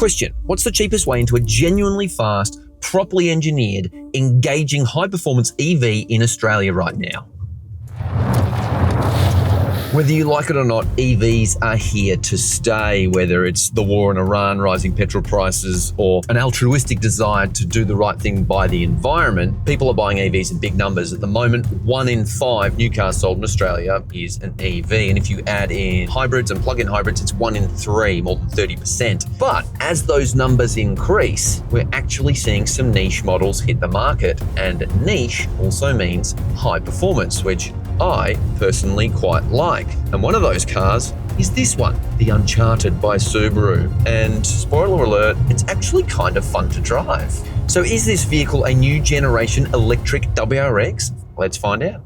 Question: what's the cheapest way into a genuinely fast, properly engineered, engaging, high-performance EV in Australia right now? Whether you like it or not, EVs are here to stay, whether it's the war in Iran, rising petrol prices, or an altruistic desire to do the right thing by the environment. People are buying EVs in big numbers. At the moment, 1 in 5 new cars sold in Australia is an EV. And if you add in hybrids and plug-in hybrids, it's 1 in 3, more than 30%. But as those numbers increase, we're actually seeing some niche models hit the market. And niche also means high performance, which I personally quite like. And one of those cars is this one, the Uncharted by Subaru. And spoiler alert, it's actually kind of fun to drive. So is this vehicle a new generation electric WRX? Let's find out.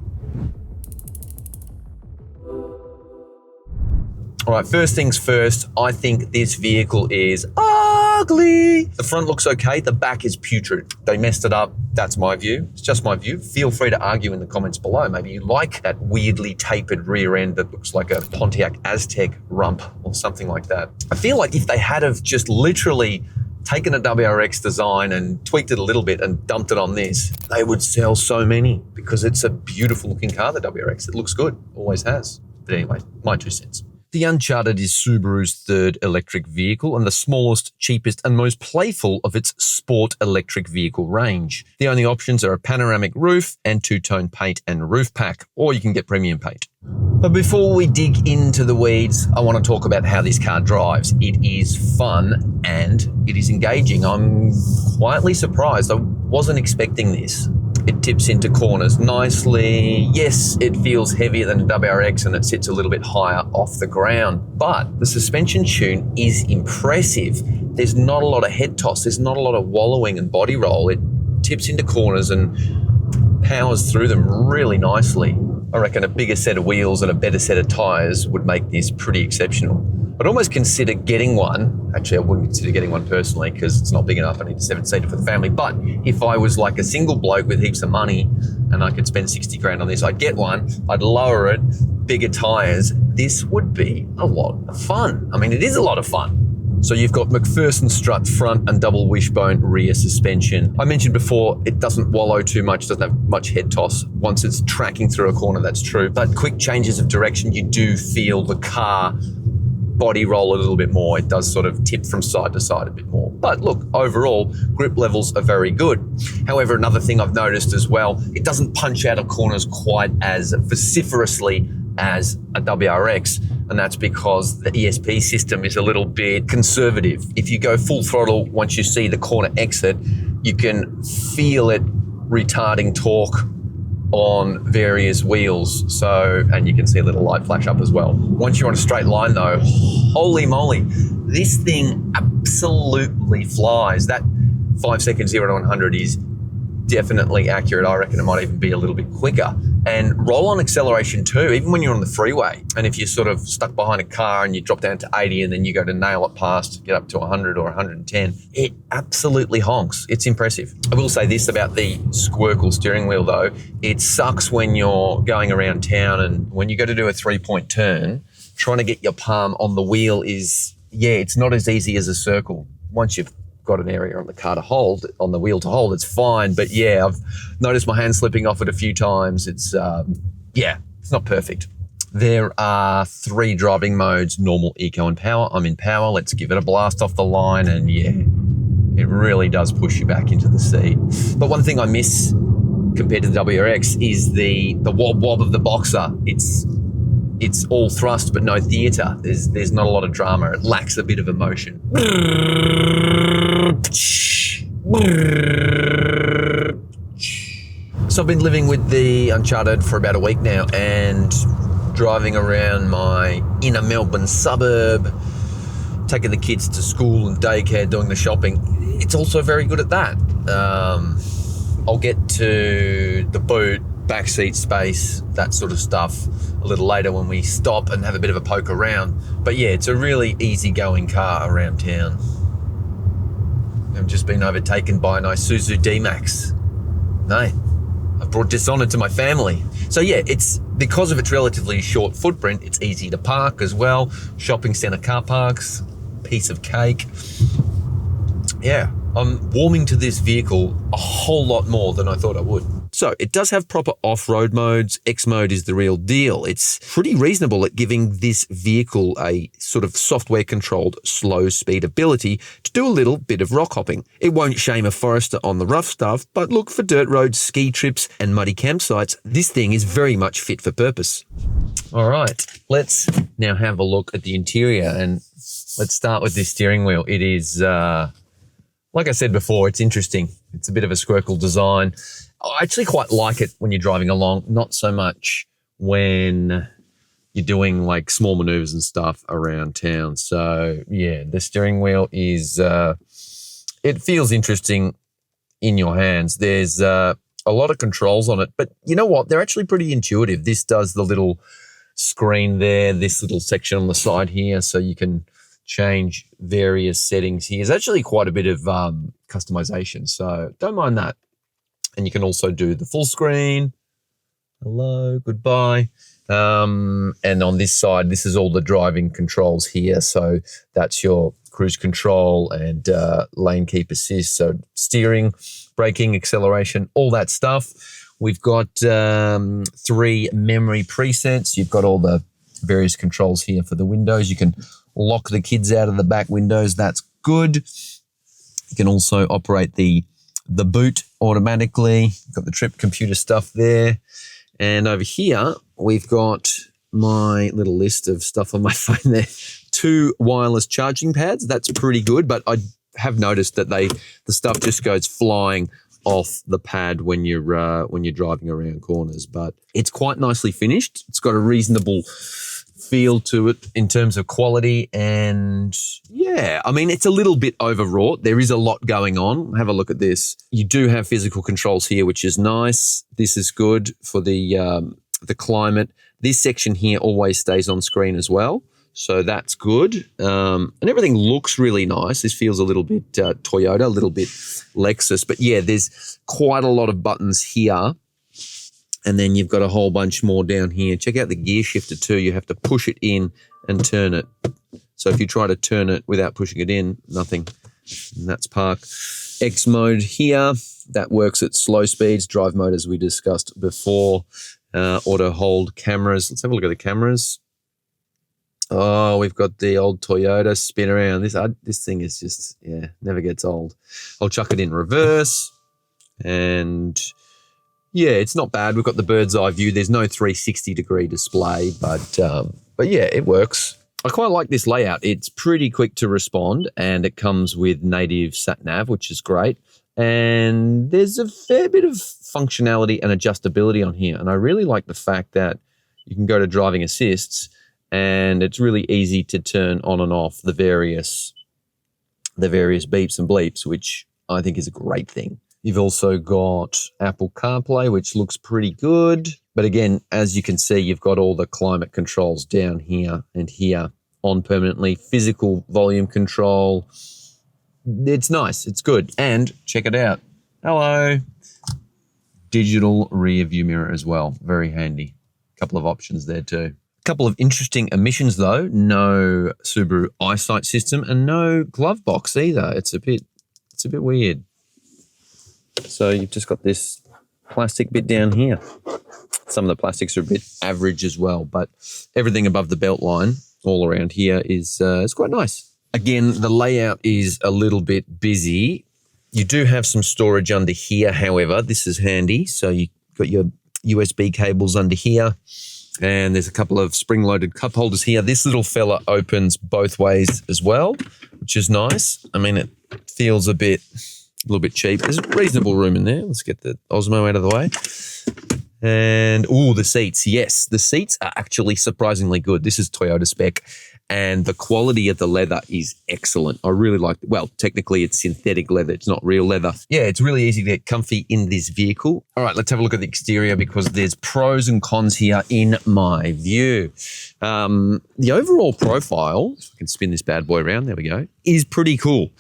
All right, first things first, I think this vehicle is ugly. The front looks okay, the back is putrid. They messed it up, that's my view. It's just my view. Feel free to argue in the comments below. Maybe you like that weirdly tapered rear end that looks like a Pontiac Aztec rump or something like that. I feel like if they had have just literally taken a WRX design and tweaked it a little bit and dumped it on this, they would sell so many because it's a beautiful looking car, the WRX. It looks good, always has. But anyway, my 2 cents. The Uncharted is Subaru's third electric vehicle and the smallest, cheapest and most playful of its sport electric vehicle range. The only options are a panoramic roof and two-tone paint and roof pack, or you can get premium paint. But before we dig into the weeds, I want to talk about how this car drives. It is fun and it is engaging. I'm quietly surprised. I wasn't expecting this. It tips into corners nicely. Yes, it feels heavier than a WRX and it sits a little bit higher off the ground, but the suspension tune is impressive. There's not a lot of head toss. There's not a lot of wallowing and body roll. It tips into corners and powers through them really nicely. I reckon a bigger set of wheels and a better set of tires would make this pretty exceptional. I'd almost consider getting one. Actually, I wouldn't consider getting one personally because it's not big enough. I need a 7-seater for the family. But if I was like a single bloke with heaps of money and I could spend 60 grand on this, I'd get one, I'd lower it, bigger tires. This would be a lot of fun. I mean, it is a lot of fun. So you've got McPherson strut front and double wishbone rear suspension. I mentioned before, it doesn't wallow too much, doesn't have much head toss. Once it's tracking through a corner, that's true. But quick changes of direction, you do feel the car body roll a little bit more. It does sort of tip from side to side a bit more. But look, overall, grip levels are very good. However, another thing I've noticed as well, it doesn't punch out of corners quite as vociferously as a WRX, and that's because the ESP system is a little bit conservative. If you go full throttle, once you see the corner exit, you can feel it retarding torque on various wheels. So, and you can see a little light flash up as well. Once you're on a straight line though, holy moly, this thing absolutely flies. That 5 seconds 0 to 100 is definitely accurate. I reckon it might even be a little bit quicker. And roll on acceleration too, even when you're on the freeway. And if you're sort of stuck behind a car and you drop down to 80 and then you go to nail it past, get up to 100 or 110, it absolutely honks. It's impressive. I will say this about the Squircle steering wheel though, it sucks when you're going around town and when you go to do a 3-point turn, trying to get your palm on the wheel is, it's not as easy as a circle. Once you've got an area on the car to hold, on the wheel to hold, it's fine. But I've noticed my hand slipping off it a few times. It's not perfect. There are 3 driving modes, normal, eco and power. I'm in power. Let's give it a blast off the line. And it really does push you back into the seat. But one thing I miss compared to the WRX is the wob of the Boxer. It's all thrust, but no theatre. There's not a lot of drama. It lacks a bit of emotion. So I've been living with the Uncharted for about a week now and driving around my inner Melbourne suburb, taking the kids to school and daycare, doing the shopping. It's also very good at that. I'll get to the boot, backseat space, that sort of stuff a little later when we stop and have a bit of a poke around. But it's a really easygoing car around town. I've just been overtaken by an Isuzu D-Max. No, I've brought dishonor to my family. So it's because of its relatively short footprint, it's easy to park as well. Shopping centre car parks, piece of cake. Yeah, I'm warming to this vehicle a whole lot more than I thought I would. So it does have proper off-road modes. X mode is the real deal. It's pretty reasonable at giving this vehicle a sort of software-controlled slow speed ability to do a little bit of rock hopping. It won't shame a Forester on the rough stuff, but look, for dirt roads, ski trips, and muddy campsites, this thing is very much fit for purpose. All right, let's now have a look at the interior, and let's start with this steering wheel. It is, like I said before, it's interesting. It's a bit of a squircle design. I actually quite like it when you're driving along, not so much when you're doing like small maneuvers and stuff around town. So yeah, the steering wheel is, it feels interesting in your hands. There's a lot of controls on it, but you know what? They're actually pretty intuitive. This does the little screen there, this little section on the side here, so you can change various settings here. There's actually quite a bit of customization, so don't mind that. And you can also do the full screen. Hello, goodbye. And on this side, this is all the driving controls here. So that's your cruise control and lane keep assist. So steering, braking, acceleration, all that stuff. We've got 3 memory presets. You've got all the various controls here for the windows. You can lock the kids out of the back windows. That's good. You can also operate the boot automatically. You've got the trip computer stuff there. And over here, we've got my little list of stuff on my phone there. 2 wireless charging pads. That's pretty good, but I have noticed that the stuff just goes flying off the pad when you're driving around corners. But it's quite nicely finished. It's got a reasonable feel to it in terms of quality, and yeah, I mean, it's a little bit overwrought. There is a lot going on. Have a look at this. You do have physical controls here, which is nice. This is good for the climate. This section here always stays on screen as well, so that's good. And everything looks really nice. This feels a little bit Toyota, a little bit Lexus, but yeah, there's quite a lot of buttons here. And then you've got a whole bunch more down here. Check out the gear shifter too. You have to push it in and turn it. So if you try to turn it without pushing it in, nothing. And that's park. X mode here. That works at slow speeds. Drive mode, as we discussed before. Auto hold cameras. Let's have a look at the cameras. Oh, we've got the old Toyota spin around. This thing is just, yeah, never gets old. I'll chuck it in reverse. And yeah, it's not bad. We've got the bird's eye view. There's no 360-degree display, but yeah, it works. I quite like this layout. It's pretty quick to respond, and it comes with native sat-nav, which is great. And there's a fair bit of functionality and adjustability on here. And I really like the fact that you can go to driving assists, and it's really easy to turn on and off the various beeps and bleeps, which I think is a great thing. You've also got Apple CarPlay, which looks pretty good. But again, as you can see, you've got all the climate controls down here and here on permanently. Physical volume control. It's nice. It's good. And check it out. Hello. Digital rear view mirror as well. Very handy. A couple of options there too. A couple of interesting omissions though. No Subaru eyesight system and no glove box either. It's a bit weird. So you've just got this plastic bit down here. Some of the plastics are a bit average as well, but everything above the belt line all around here is quite nice. Again, the layout is a little bit busy. You do have some storage under here, however. This is handy. So you've got your USB cables under here, and there's a couple of spring-loaded cup holders here. This little fella opens both ways as well, which is nice. I mean, it feels a little bit cheap. There's reasonable room in there. Let's get the Osmo out of the way. And, the seats. Yes, the seats are actually surprisingly good. This is Toyota spec, and the quality of the leather is excellent. I really like it. Well, technically it's synthetic leather. It's not real leather. Yeah, it's really easy to get comfy in this vehicle. All right, let's have a look at the exterior because there's pros and cons here in my view. The overall profile, if I can spin this bad boy around, there we go, is pretty cool.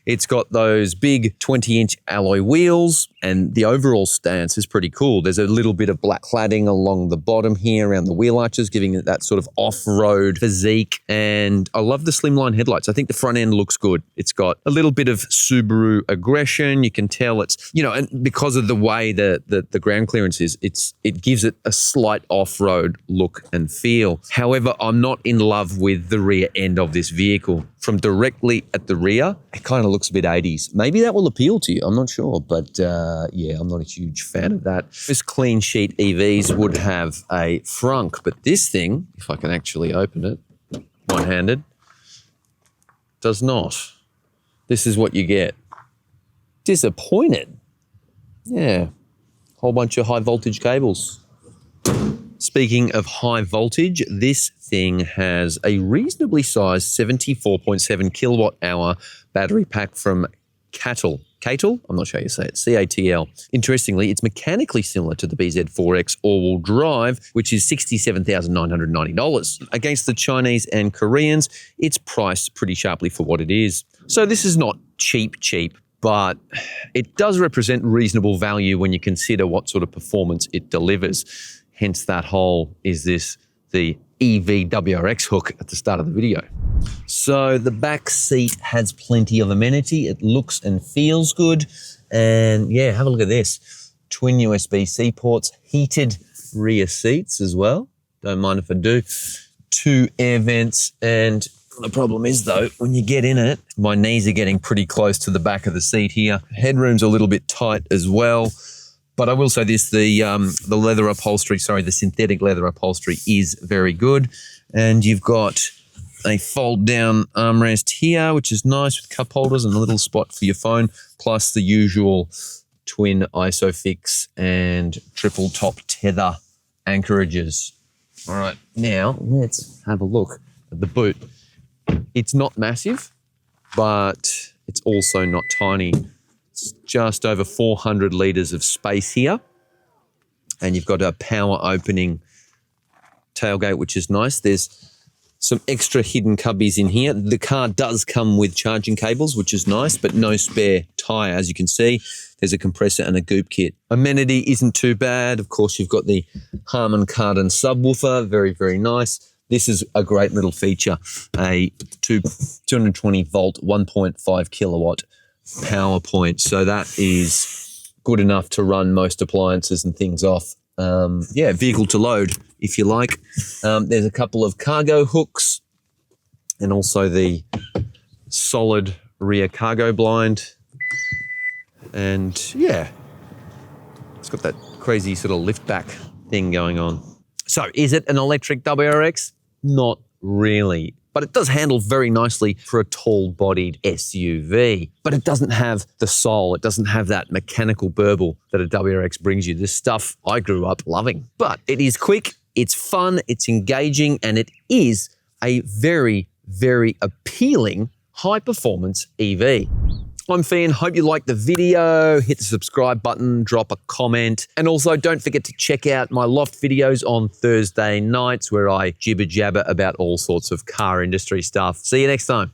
It's got those big 20-inch alloy wheels, and the overall stance is pretty cool. There's a little bit of black cladding along the bottom here around the wheel arches, giving it that sort of off-road physique. And I love the slimline headlights. I think the front end looks good. It's got a little bit of Subaru aggression. You can tell it's, you know, and because of the way the ground clearance is, it gives it a slight off-road look and feel. However, I'm not in love with the rear end of this vehicle. From directly at the rear, it kind of looks a bit 80s. Maybe that will appeal to you. I'm not sure, but yeah, I'm not a huge fan of that. Most clean sheet EVs would have a frunk, but this thing, if I can actually open it, one-handed, does not. This is what you get. Disappointed. Yeah, whole bunch of high voltage cables. Speaking of high voltage, this thing has a reasonably sized 74.7 kilowatt hour battery pack from Cattle. I'm not sure how you say it, C-A-T-L. Interestingly, it's mechanically similar to the BZ4X all-wheel drive, which is $67,990. Against the Chinese and Koreans, it's priced pretty sharply for what it is. So this is not cheap, but it does represent reasonable value when you consider what sort of performance it delivers. Hence that whole, is this the EV WRX hook at the start of the video. So the back seat has plenty of amenity. It looks and feels good. And yeah, have a look at this. Twin USB-C ports, heated rear seats as well. Don't mind if I do. 2 air vents, and the problem is though, when you get in it, my knees are getting pretty close to the back of the seat here. Headroom's a little bit tight as well. But I will say this, the leather upholstery, the synthetic leather upholstery is very good. And you've got a fold-down armrest here, which is nice with cup holders and a little spot for your phone, plus the usual twin ISOFIX and triple top tether anchorages. All right, now let's have a look at the boot. It's not massive, but it's also not tiny. It's just over 400 litres of space here. And you've got a power opening tailgate, which is nice. There's some extra hidden cubbies in here. The car does come with charging cables, which is nice, but no spare tyre. As you can see, there's a compressor and a goop kit. Amenity isn't too bad. Of course, you've got the Harman Kardon subwoofer. Very, very nice. This is a great little feature. A 220 volt, 1.5 kilowatt power point. So that is good enough to run most appliances and things off. Yeah, vehicle to load, if you like. There's a couple of cargo hooks and also the solid rear cargo blind. And yeah, it's got that crazy sort of lift back thing going on. So is it an electric WRX? Not really. But it does handle very nicely for a tall-bodied SUV. But it doesn't have the soul. It doesn't have that mechanical burble that a WRX brings you. This stuff I grew up loving. But it is quick, it's fun, it's engaging, and it is a very, very appealing high-performance EV. I'm Fian, hope you liked the video. Hit the subscribe button, drop a comment. And also don't forget to check out my Loft videos on Thursday nights where I jibber jabber about all sorts of car industry stuff. See you next time.